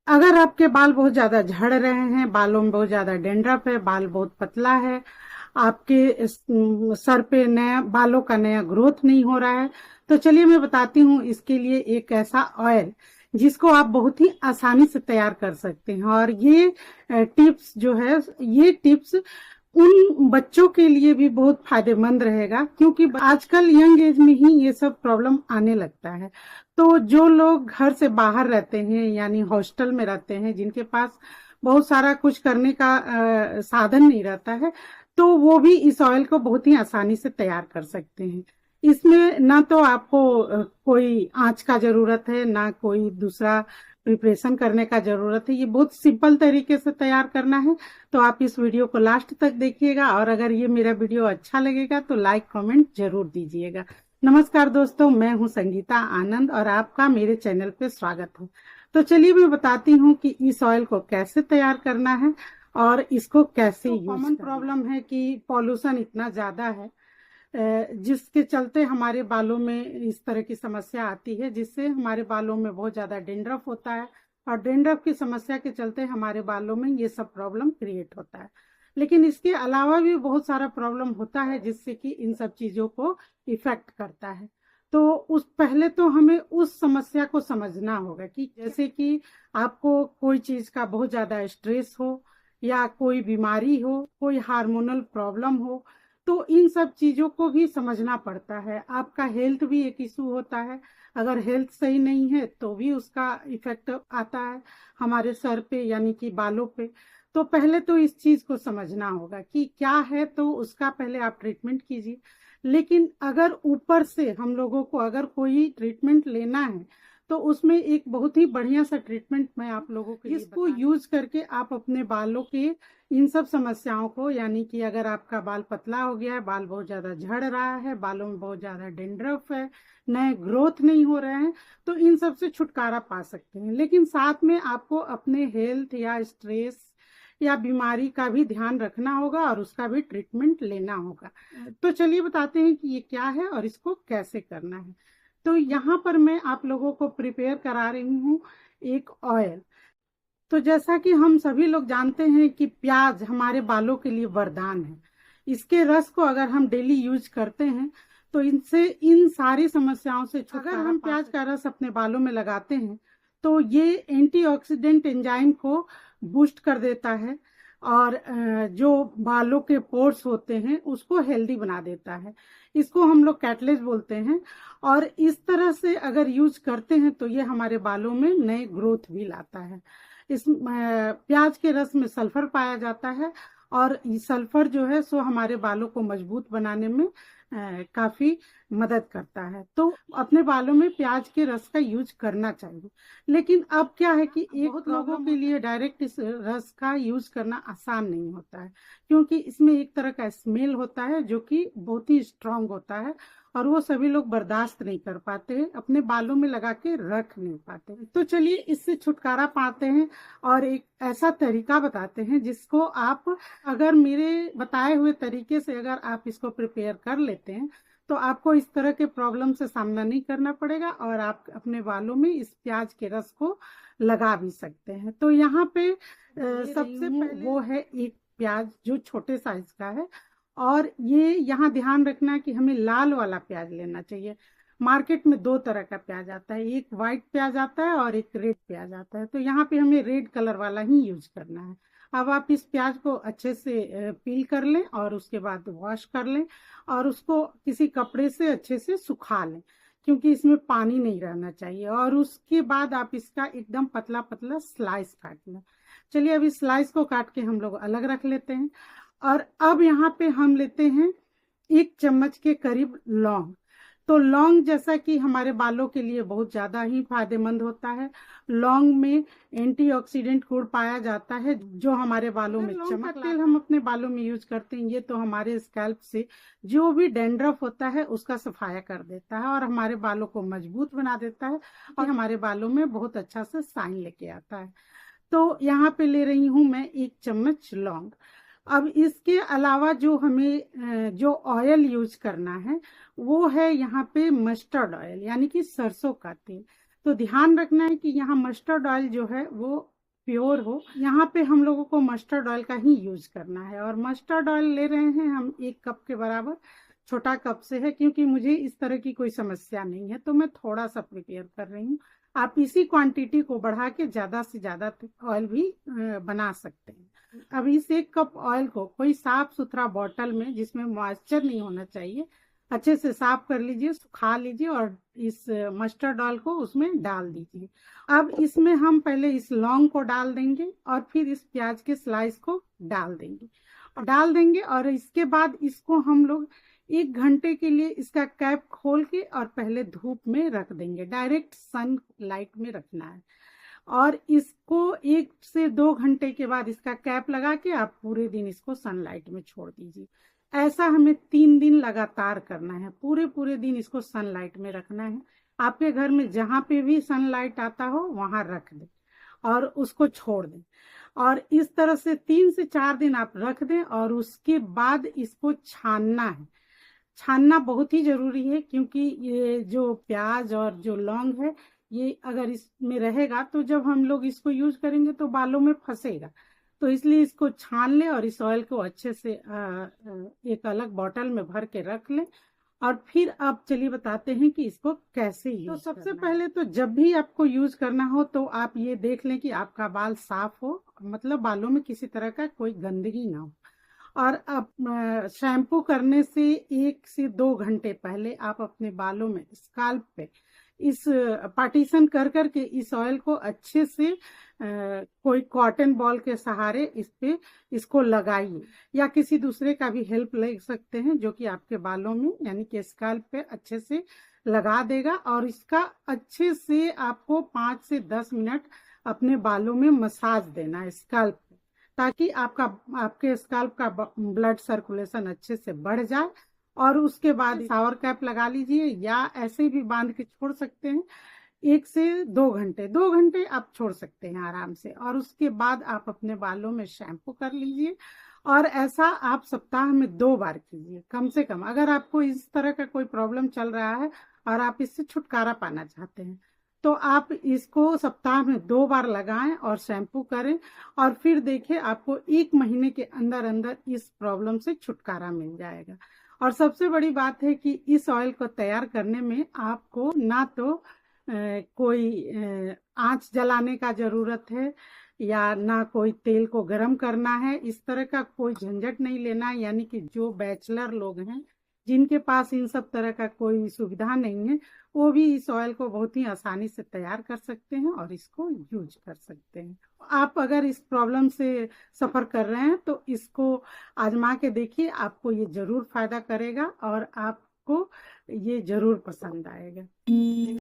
अगर आपके बाल बहुत ज्यादा झड़ रहे हैं, बालों में बहुत ज्यादा डेंड्रफ है, बाल बहुत पतला है, आपके सर पे नया बालों का नया ग्रोथ नहीं हो रहा है, तो चलिए मैं बताती हूँ इसके लिए एक ऐसा ऑयल जिसको आप बहुत ही आसानी से तैयार कर सकते हैं। और ये टिप्स जो है, ये टिप्स उन बच्चों के लिए भी बहुत फायदेमंद रहेगा, क्योंकि आजकल यंग एज में ही ये सब प्रॉब्लम आने लगता है। तो जो लोग घर से बाहर रहते हैं, यानी हॉस्टल में रहते हैं, जिनके पास बहुत सारा कुछ करने का साधन नहीं रहता है, तो वो भी इस ऑयल को बहुत ही आसानी से तैयार कर सकते हैं। इसमें ना तो आपको कोई आंच का जरूरत है, ना कोई दूसरा प्रिपरेशन करने का जरूरत है। ये बहुत सिंपल तरीके से तैयार करना है। तो आप इस वीडियो को लास्ट तक देखिएगा, और अगर ये मेरा वीडियो अच्छा लगेगा तो लाइक कमेंट जरूर दीजिएगा। नमस्कार दोस्तों, मैं हूं संगीता आनंद और आपका मेरे चैनल पे स्वागत है। तो चलिए मैं बताती हूँ कि इस ऑयल को कैसे तैयार करना है और इसको कैसे यूज करना है। कॉमन प्रॉब्लम है कि पॉल्यूशन इतना ज्यादा है, जिसके चलते हमारे बालों में इस तरह की समस्या आती है, जिससे हमारे बालों में बहुत ज्यादा डेंड्रफ होता है, और डेंड्रफ की समस्या के चलते हमारे बालों में ये सब प्रॉब्लम क्रिएट होता है। लेकिन इसके अलावा भी बहुत सारा प्रॉब्लम होता है जिससे कि इन सब चीजों को इफेक्ट करता है। तो उस पहले तो हमें उस समस्या को समझना होगा कि जैसे कि आपको कोई चीज का बहुत ज्यादा स्ट्रेस हो, या कोई बीमारी हो, कोई हार्मोनल प्रॉब्लम हो, तो इन सब चीजों को भी समझना पड़ता है। आपका हेल्थ भी एक इशू होता है, अगर हेल्थ सही नहीं है तो भी उसका इफेक्ट आता है हमारे सर पे, यानी कि बालों पे। तो पहले तो इस चीज को समझना होगा कि क्या है, तो उसका पहले आप ट्रीटमेंट कीजिए। लेकिन अगर ऊपर से हम लोगों को अगर कोई ट्रीटमेंट लेना है, तो उसमें एक बहुत ही बढ़िया सा ट्रीटमेंट मैं आप लोगों को इसको यूज करके आप अपने बालों के इन सब समस्याओं को, यानी कि अगर आपका बाल पतला हो गया है, बाल बहुत ज्यादा झड़ रहा है, बालों में बहुत ज्यादा डेंड्रफ है, नए ग्रोथ नहीं हो रहे हैं, तो इन सब से छुटकारा पा सकते हैं। लेकिन साथ में आपको अपने हेल्थ या स्ट्रेस या बीमारी का भी ध्यान रखना होगा और उसका भी ट्रीटमेंट लेना होगा। तो चलिए बताते हैं कि ये क्या है और इसको कैसे करना है। तो यहाँ पर मैं आप लोगों को प्रिपेयर करा रही हूँ एक ऑयल। तो जैसा कि हम सभी लोग जानते हैं कि प्याज हमारे बालों के लिए वरदान है। इसके रस को अगर हम डेली यूज करते हैं तो इनसे इन सारी समस्याओं से छुटकारा। अगर हम प्याज का रस अपने बालों में लगाते हैं तो ये एंटीऑक्सीडेंट एंजाइम को बूस्ट कर देता है, और जो बालों के पोर्स होते हैं उसको हेल्दी बना देता है। इसको हम लोग कैटलेज बोलते हैं। और इस तरह से अगर यूज करते हैं तो ये हमारे बालों में नए ग्रोथ भी लाता है। इस प्याज के रस में सल्फर पाया जाता है, और ये सल्फर जो है सो हमारे बालों को मजबूत बनाने में काफी मदद करता है। तो अपने बालों में प्याज के रस का यूज करना चाहिए। लेकिन अब क्या है कि एक बहुत लोगों के लिए डायरेक्ट इस रस का यूज करना आसान नहीं होता है, क्योंकि इसमें एक तरह का स्मेल होता है जो कि बहुत ही स्ट्रांग होता है, और वो सभी लोग बर्दाश्त नहीं कर पाते हैं, अपने बालों में लगा के रख नहीं पाते। तो चलिए इससे छुटकारा पाते हैं और एक ऐसा तरीका बताते हैं जिसको आप, अगर मेरे बताए हुए तरीके से अगर आप इसको प्रिपेयर कर लेते हैं तो आपको इस तरह के प्रॉब्लम से सामना नहीं करना पड़ेगा, और आप अपने बालों में इस प्याज के रस को लगा भी सकते हैं। तो यहाँ पे सबसे पहले वो है एक प्याज जो छोटे साइज का है, और ये यहाँ ध्यान रखना है कि हमें लाल वाला प्याज लेना चाहिए। मार्केट में दो तरह का प्याज आता है, एक व्हाइट प्याज आता है और एक रेड प्याज आता है। तो यहाँ पे हमें रेड कलर वाला ही यूज करना है। अब आप इस प्याज को अच्छे से पील कर लें और उसके बाद वॉश कर लें, और उसको किसी कपड़े से अच्छे से सुखा लें, क्योंकि इसमें पानी नहीं रहना चाहिए। और उसके बाद आप इसका एकदम पतला पतला स्लाइस काट लें। चलिए अभी स्लाइस को काट के हम लोग अलग रख लेते हैं। और अब यहाँ पे हम लेते हैं 1 चम्मच के करीब लौंग। तो लौंग जैसा कि हमारे बालों के लिए बहुत ज्यादा ही फायदेमंद होता है। लौंग में एंटीऑक्सीडेंट गुण पाया जाता है जो हमारे बालों में चमक। तेल हम अपने बालों में यूज करते हैं, ये तो हमारे स्कैल्प से जो भी डेंड्रफ होता है उसका सफाया कर देता है, और हमारे बालों को मजबूत बना देता है, और हमारे बालों में बहुत अच्छा से शाइन लेके आता है। तो यहाँ पे ले रही हूँ मैं 1 चम्मच लौंग। अब इसके अलावा जो हमें जो ऑयल यूज करना है वो है यहाँ पे मस्टर्ड ऑयल, यानी कि सरसों का तेल। तो ध्यान रखना है कि यहाँ मस्टर्ड ऑयल जो है वो प्योर हो। यहाँ पे हम लोगों को मस्टर्ड ऑयल का ही यूज करना है, और मस्टर्ड ऑयल ले रहे हैं हम 1 कप के बराबर। छोटा कप से है, क्योंकि मुझे इस तरह की कोई समस्या नहीं है, तो मैं थोड़ा सा प्रिपेयर कर रही हूँ। आप इसी क्वांटिटी को बढ़ा के ज्यादा से ज्यादा ऑयल भी बना सकते हैं। अब इस 1 कप ऑयल को कोई साफ सुथरा बॉटल में, जिसमें मॉइस्चर नहीं होना चाहिए, अच्छे से साफ कर लीजिए, सुखा लीजिए, और इस मस्टर्ड ऑयल को उसमें डाल दीजिए। अब इसमें हम पहले इस लौंग को डाल देंगे, और फिर इस प्याज के स्लाइस को डाल देंगे और इसके बाद इसको हम लोग 1 घंटे के लिए इसका कैप खोल के और पहले धूप में रख देंगे। डायरेक्ट सन लाइट में रखना है, और इसको 1 से 2 घंटे के बाद इसका कैप लगा के आप पूरे दिन इसको सनलाइट में छोड़ दीजिए। ऐसा हमें 3 दिन लगातार करना है, पूरे पूरे दिन इसको सनलाइट में रखना है। आपके घर में जहां पे भी सनलाइट आता हो वहां रख दें और उसको छोड़ दें, और इस तरह से 3 से 4 दिन आप रख दें, और उसके बाद इसको छानना है। छानना बहुत ही जरूरी है, क्योंकि ये जो प्याज और जो लौंग है, ये अगर इसमें रहेगा तो जब हम लोग इसको यूज करेंगे तो बालों में फंसेगा। तो इसलिए इसको छान लें और इस ऑयल को अच्छे से एक अलग बॉटल में भर के रख लें। और फिर आप चलिए बताते हैं कि इसको कैसे यूज तो सबसे पहले तो जब भी आपको यूज करना हो तो आप ये देख लें कि आपका बाल साफ हो, मतलब बालों में किसी तरह का कोई गंदगी ना हो। और अब शैम्पू करने से 1 से 2 घंटे पहले आप अपने बालों में स्काल्प पे इस पार्टीशन कर करके इस ऑयल को अच्छे से कोई कॉटन बॉल के सहारे इस पे इसको लगाइए, या किसी दूसरे का भी हेल्प ले सकते हैं जो कि आपके बालों में यानी कि स्काल्प पे अच्छे से लगा देगा। और इसका अच्छे से आपको 5 से 10 मिनट अपने बालों में मसाज देना है स्काल्प, ताकि आपके स्काल्प का ब्लड सर्कुलेशन अच्छे से बढ़ जाए। और उसके बाद शावर कैप लगा लीजिए, या ऐसे भी बांध के छोड़ सकते हैं। 1 से 2 घंटे 2 घंटे आप छोड़ सकते हैं आराम से, और उसके बाद आप अपने बालों में शैम्पू कर लीजिए। और ऐसा आप सप्ताह में 2 बार कीजिए कम से कम। अगर आपको इस तरह का कोई प्रॉब्लम चल रहा है और आप इससे छुटकारा पाना चाहते हैं, तो आप इसको सप्ताह में 2 बार लगाएं और शैम्पू करें, और फिर देखें आपको 1 महीने के अंदर अंदर इस प्रॉब्लम से छुटकारा मिल जाएगा। और सबसे बड़ी बात है कि इस ऑयल को तैयार करने में आपको ना तो कोई आंच जलाने का जरूरत है, या ना कोई तेल को गर्म करना है। इस तरह का कोई झंझट नहीं लेना है। यानी कि जो बैचलर लोग हैं, जिनके पास इन सब तरह का कोई सुविधा नहीं है, वो भी इस ऑयल को बहुत ही आसानी से तैयार कर सकते हैं और इसको यूज कर सकते हैं। आप अगर इस प्रॉब्लम से सफर कर रहे हैं तो इसको आजमा के देखिए, आपको ये जरूर फायदा करेगा और आपको ये जरूर पसंद आएगा।